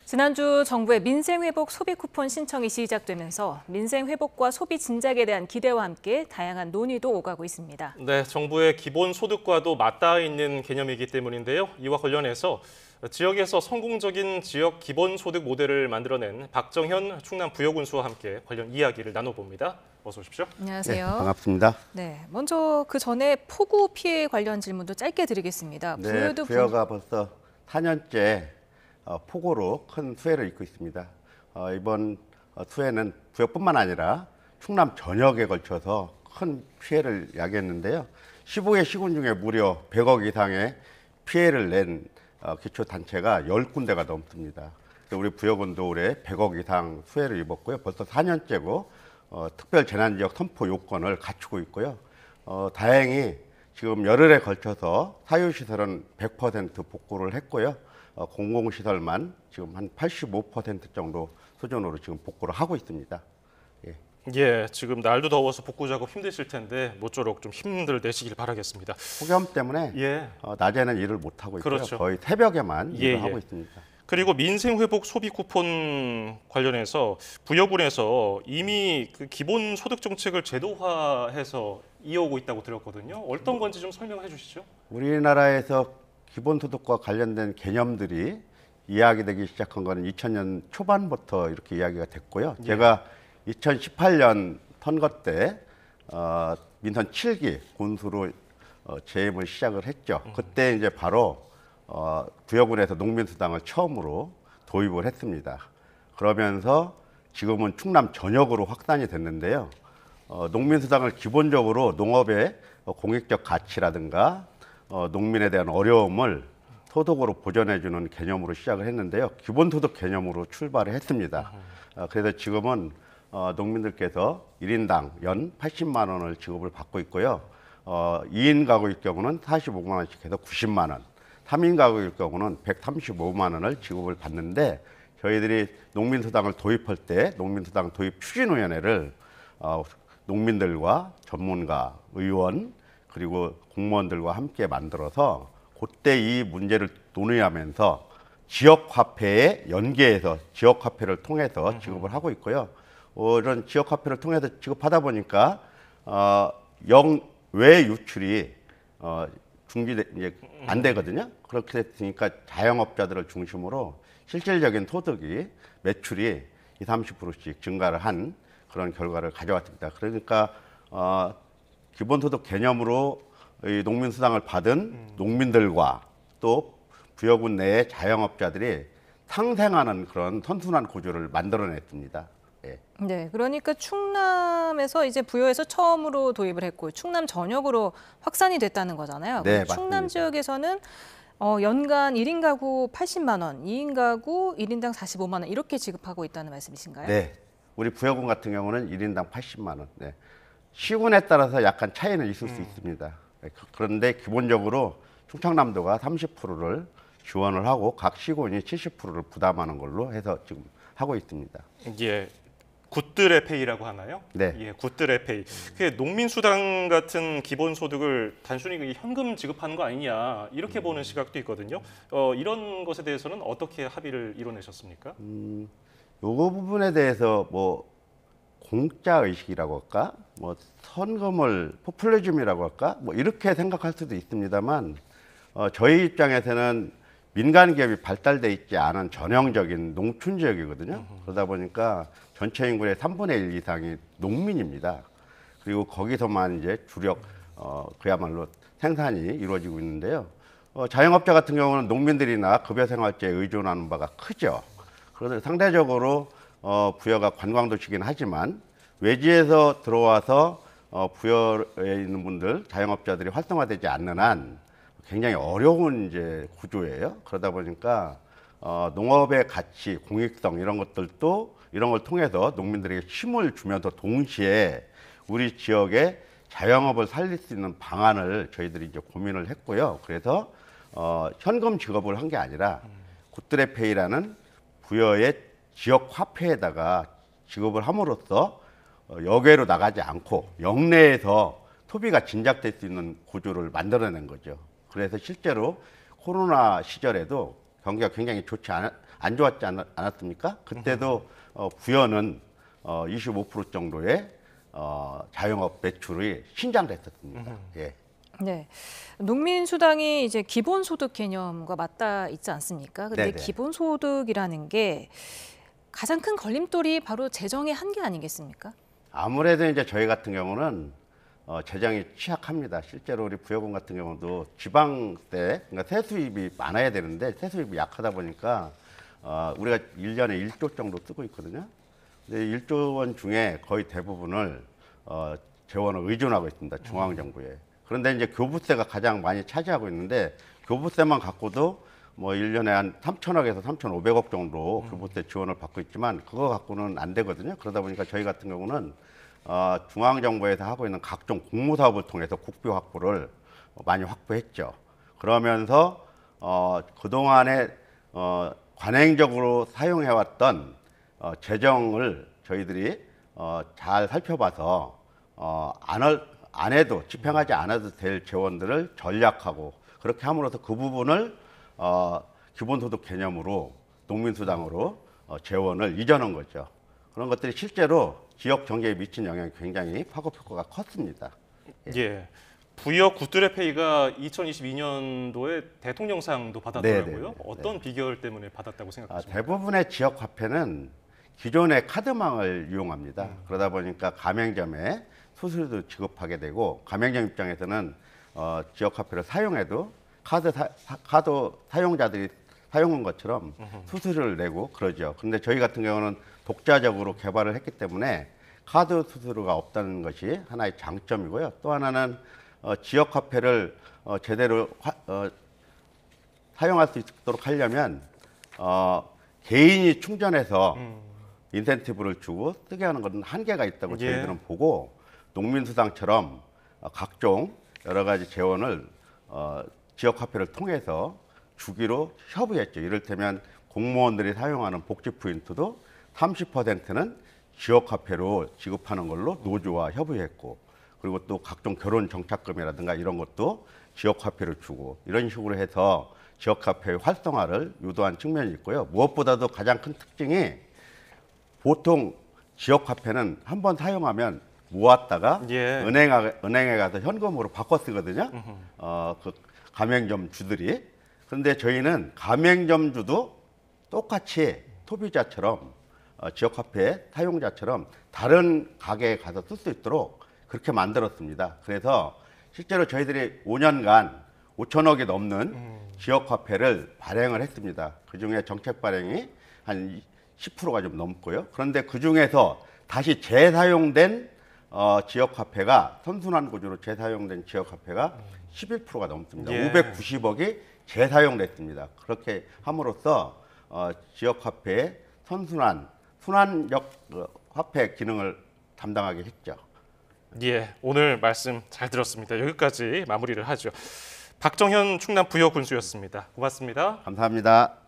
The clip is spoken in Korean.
지난주 정부의 민생회복 소비 쿠폰 신청이 시작되면서 민생회복과 소비 진작에 대한 기대와 함께 다양한 논의도 오가고 있습니다. 네, 정부의 기본소득과도 맞닿아 있는 개념이기 때문인데요. 이와 관련해서 지역에서 성공적인 지역 기본소득 모델을 만들어낸 박정현 충남 부여군수와 함께 관련 이야기를 나눠봅니다. 어서 오십시오. 안녕하세요. 네, 반갑습니다. 네, 먼저 그 전에 폭우 피해 관련 질문도 짧게 드리겠습니다. 네, 부여가 벌써 4년째 폭우로 큰 수해를 입고 있습니다. 이번 수해는 부여뿐만 아니라 충남 전역에 걸쳐서 큰 피해를 야기했는데요. 15개 시군 중에 무려 100억 이상의 피해를 낸 기초단체가 10군데가 넘습니다. 우리 부여군도 올해 100억 이상 수해를 입었고요. 벌써 4년째고 특별재난지역 선포 요건을 갖추고 있고요. 다행히 지금 열흘에 걸쳐서 사유시설은 100% 복구를 했고요. 공공시설만 지금 한 85% 정도 수준으로 지금 복구를 하고 있습니다. 예, 지금 날도 더워서 복구 작업 힘드실 텐데 모쪼록 좀 힘들 내시길 바라겠습니다. 폭염 때문에 낮에는 일을 못 하고 있고요. 그렇죠. 거의 새벽에만 일을 하고 있습니다. 그리고 민생회복 소비 쿠폰 관련해서 부여군에서 이미 그 기본 소득 정책을 제도화해서 이어오고 있다고 들었거든요. 어떤 건지 좀 설명해 주시죠. 우리나라에서 기본소득과 관련된 개념들이 이야기되기 시작한 거는 2000년 초반부터 이렇게 이야기가 됐고요. 제가 2018년 선거 때 민선 7기 군수로 재임을 시작을 했죠. 그때 이제 바로 부여군에서 농민수당을 처음으로 도입을 했습니다. 그러면서 지금은 충남 전역으로 확산이 됐는데요. 농민수당을 기본적으로 농업의 공익적 가치라든가 농민에 대한 어려움을 소득으로 보전해주는 개념으로 시작을 했는데요. 기본소득 개념으로 출발을 했습니다. 그래서 지금은 농민들께서 1인당 연 80만 원을 지급을 받고 있고요. 2인 가구일 경우는 45만 원씩 해서 90만 원, 3인 가구일 경우는 135만 원을 지급을 받는데 저희들이 농민수당을 도입할 때 농민수당 도입 추진위원회를 농민들과 전문가, 의원, 그리고 공무원들과 함께 만들어서 그때 이 문제를 논의하면서 지역화폐에 연계해서 지역화폐를 통해서 지급을 하고 있고요. 이런 지역화폐를 통해서 지급하다 보니까 영외 유출이 이제 안 되거든요. 그렇게 됐으니까 자영업자들을 중심으로 실질적인 소득이 매출이 20-30%씩 증가를 한 그런 결과를 가져왔습니다. 그러니까 기본소득 개념으로 이 농민수당을 받은 농민들과 또 부여군 내의 자영업자들이 상생하는 그런 선순환 구조를 만들어냈습니다. 네, 그러니까 충남에서 이제 부여에서 처음으로 도입을 했고 충남 전역으로 확산이 됐다는 거잖아요. 네, 충남 맞습니다. 지역에서는 연간 1인 가구 80만 원, 2인 가구 1인당 45만 원 이렇게 지급하고 있다는 말씀이신가요? 네, 우리 부여군 같은 경우는 1인당 80만 원. 네. 시군에 따라서 약간 차이는 있을 수 있습니다. 그런데 기본적으로 충청남도가 30%를 지원을 하고 각 시군이 70%를 부담하는 걸로 해서 지금 하고 있습니다. 예, 굿들의 페이라고 하나요? 네. 예, 굿들의 페이. 그 농민수당 같은 기본소득을 단순히 현금 지급하는 거 아니냐 이렇게 보는 시각도 있거든요. 이런 것에 대해서는 어떻게 합의를 이뤄내셨습니까? 요거 부분에 대해서 뭐 공짜 의식이라고 할까, 뭐 선금을 포퓰리즘이라고 할까, 뭐 이렇게 생각할 수도 있습니다만 저희 입장에서는 민간 기업이 발달돼 있지 않은 전형적인 농촌 지역이거든요. 그러다 보니까 전체 인구의 3분의 1 이상이 농민입니다. 그리고 거기서만 이제 주력 그야말로 생산이 이루어지고 있는데요. 자영업자 같은 경우는 농민들이나 급여생활제에 의존하는 바가 크죠. 그런데 상대적으로 부여가 관광도시긴 하지만 외지에서 들어와서 부여에 있는 분들, 자영업자들이 활성화되지 않는 한 굉장히 어려운 이제 구조예요. 그러다 보니까 농업의 가치, 공익성 이런 것들도 이런 걸 통해서 농민들에게 힘을 주면서 동시에 우리 지역의 자영업을 살릴 수 있는 방안을 저희들이 이제 고민을 했고요. 그래서 현금 지급을 한 게 아니라 굿드레 페이라는 부여의 지역 화폐에다가 지급을 함으로써 여외로 나가지 않고 영내에서 소비가 진작될 수 있는 구조를 만들어낸 거죠. 그래서 실제로 코로나 시절에도 경기가 굉장히 좋지 안 좋았지 않았습니까? 그때도 부여는 25% 정도의 자영업 매출이 신장됐었습니다. 예. 네, 농민수당이 이제 기본소득 개념과 맞닿아 있지 않습니까? 근데 네네. 기본소득이라는 게 가장 큰 걸림돌이 바로 재정의 한계 아니겠습니까? 아무래도 이제 저희 같은 경우는 재정이 취약합니다. 실제로 우리 부여군 같은 경우도 지방세, 그러니까 세수입이 많아야 되는데 세수입이 약하다 보니까 우리가 1년에 1조 정도 쓰고 있거든요. 근데 1조 원 중에 거의 대부분을 재원을 의존하고 있습니다. 중앙정부에. 그런데 이제 교부세가 가장 많이 차지하고 있는데 교부세만 갖고도 뭐 1년에 한 3천억에서 3,500억 정도 교부세 지원을 받고 있지만 그거 갖고는 안 되거든요. 그러다 보니까 저희 같은 경우는 중앙정부에서 하고 있는 각종 공모사업을 통해서 국비 확보를 많이 확보했죠. 그러면서 그동안에 관행적으로 사용해왔던 재정을 저희들이 잘 살펴봐서 안 해도 집행하지 않아도 될 재원들을 전략하고 그렇게 함으로써 그 부분을 기본소득 개념으로 농민수당으로 재원을 이전한 거죠. 그런 것들이 실제로 지역 경제에 미친 영향이 굉장히 파급 효과가 컸습니다. 예. 부여 굿드랩 페이가 2022년도에 대통령상도 받았더라고요. 네네네. 어떤 비결 때문에 받았다고 생각하십니까? 대부분의 지역 화폐는 기존의 카드망을 이용합니다. 그러다 보니까 가맹점에 수수료도 지급하게 되고 가맹점 입장에서는 지역 화폐를 사용해도 카드 사용자들이 사용한 것처럼 수수료를 내고 그러죠. 그런데 저희 같은 경우는 독자적으로 개발을 했기 때문에 카드 수수료가 없다는 것이 하나의 장점이고요. 또 하나는 지역 화폐를 제대로 사용할 수 있도록 하려면 개인이 충전해서 인센티브를 주고 쓰게 하는 것은 한계가 있다고 예. 저희들은 보고 농민수당처럼 각종 여러 가지 재원을 지역 화폐를 통해서 주기로 협의했죠. 이를테면 공무원들이 사용하는 복지 포인트도 30%는 지역 화폐로 지급하는 걸로 노조와 협의했고 그리고 또 각종 결혼 정착금이라든가 이런 것도 지역 화폐를 주고 이런 식으로 해서 지역 화폐의 활성화를 유도한 측면이 있고요. 무엇보다도 가장 큰 특징이 보통 지역 화폐는 한번 사용하면 모았다가 예. 은행에 가서 현금으로 바꿔 쓰거든요. 그 가맹점 주들이. 그런데 저희는 가맹점 주도 똑같이 소비자처럼 지역 화폐 사용자처럼 다른 가게에 가서 쓸 수 있도록 그렇게 만들었습니다. 그래서 실제로 저희들이 5년간 5천억이 넘는 지역 화폐를 발행을 했습니다. 그중에 정책 발행이 한 10%가 좀 넘고요. 그런데 그중에서 다시 재사용된 지역 화폐가 선순환 구조로 재사용된 지역 화폐가 11%가 넘습니다. 예. 590억이 재사용됐습니다. 그렇게 함으로써 지역 화폐의 순환적 화폐 기능을 담당하게 했죠. 예, 오늘 말씀 잘 들었습니다. 여기까지 마무리를 하죠. 박정현 충남 부여군수였습니다. 고맙습니다. 감사합니다.